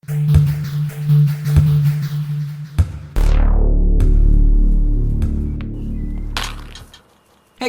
Hey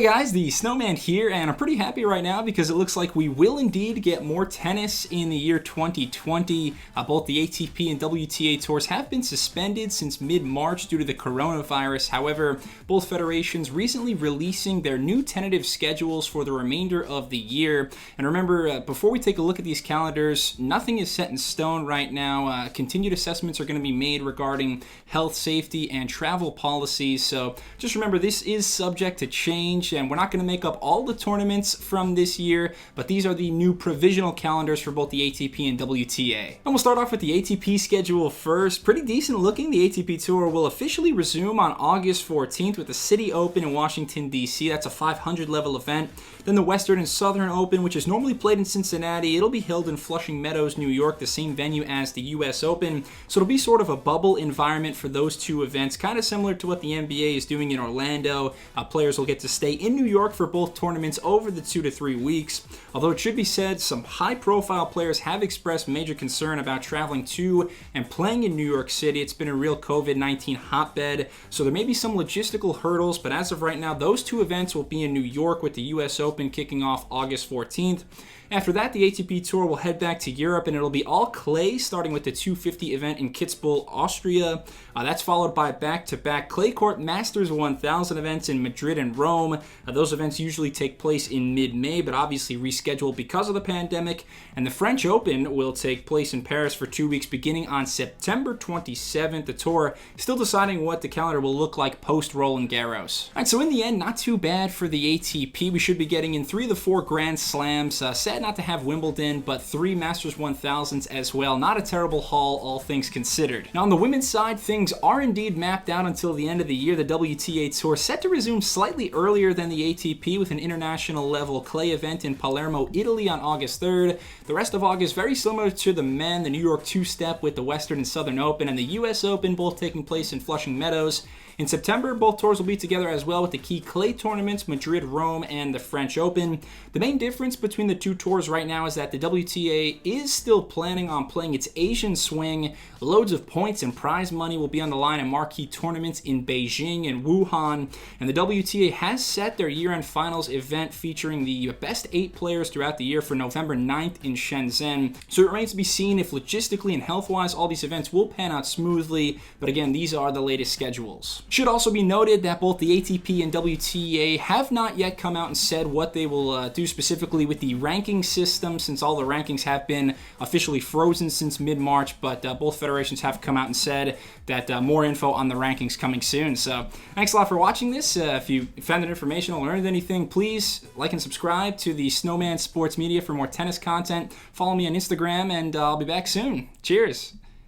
guys, the Snowman here, and I'm pretty happy right now because it looks like we will indeed get more tennis in the year 2020. Both the ATP and WTA Tours have been suspended since mid-March due to the coronavirus. However, both federations recently releasing their new tentative schedules for the remainder of the year. And remember, before we take a look at these calendars, nothing is set in stone right now. Continued assessments are going to be made regarding health, safety, and travel policies. So just remember, this is subject to change, and we're not going to make up all the tournaments from this year, but these are the new provisional calendars for both the ATP and WTA. And we'll start off with the ATP schedule first. Pretty decent looking. The ATP Tour will officially resume on August 14th with the City Open in Washington, D.C. That's a 500 level event. Then the Western and Southern Open, which is normally played in Cincinnati, it'll be held in Flushing Meadows, New York, the same venue as the U.S. Open. So it'll be sort of a bubble environment for those two events, kind of similar to what the NBA is doing in Orlando. Players will get to stay in New York for both tournaments over the 2 to 3 weeks. Although it should be said, some high-profile players have expressed major concern about traveling to and playing in New York City. It's been a real COVID-19 hotbed, so there may be some logistical hurdles, but as of right now, those two events will be in New York, with the U.S. Open kicking off August 14th. After that, the ATP Tour will head back to Europe, and it'll be all clay, starting with the 250 event in Kitzbühel, Austria. That's followed by back-to-back clay court Masters 1000 events in Madrid and Rome. Those events usually take place in mid-May, but obviously rescheduled because of the pandemic. And the French Open will take place in Paris for 2 weeks, beginning on September 27th. The Tour still deciding what the calendar will look like post-Roland Garros. All right, so in the end, not too bad for the ATP. We should be getting in 3 of the 4 Grand Slams. Sad not to have Wimbledon, but 3 Masters 1000s as well. Not a terrible haul, all things considered. Now, on the women's side, things are indeed mapped out until the end of the year. The WTA Tour set to resume slightly earlier than the ATP with an international level clay event in Palermo, Italy on August 3rd. The rest of August, very similar to the men, the New York two-step with the Western and Southern Open and the U.S. Open, both taking place in Flushing Meadows. In September, both tours will be together as well with the key clay tournaments, Madrid, Rome, and the French Open. The main difference between the two tours right now is that the WTA is still planning on playing its Asian swing. Loads of points and prize money will be on the line in marquee tournaments in Beijing and Wuhan. And the WTA has set their year-end finals event featuring the best 8 players throughout the year for November 9th in Shenzhen. So it remains to be seen if logistically and health-wise all these events will pan out smoothly. But again, these are the latest schedules. Should also be noted that both the ATP and WTA have not yet come out and said what they will do specifically with the ranking system, since all the rankings have been officially frozen since mid-March, but both federations have come out and said that more info on the rankings coming soon. So thanks a lot for watching this. If you found it informational or learned anything, please like and subscribe to the Snowman Sports Media for more tennis content. Follow me on Instagram, and I'll be back soon. Cheers.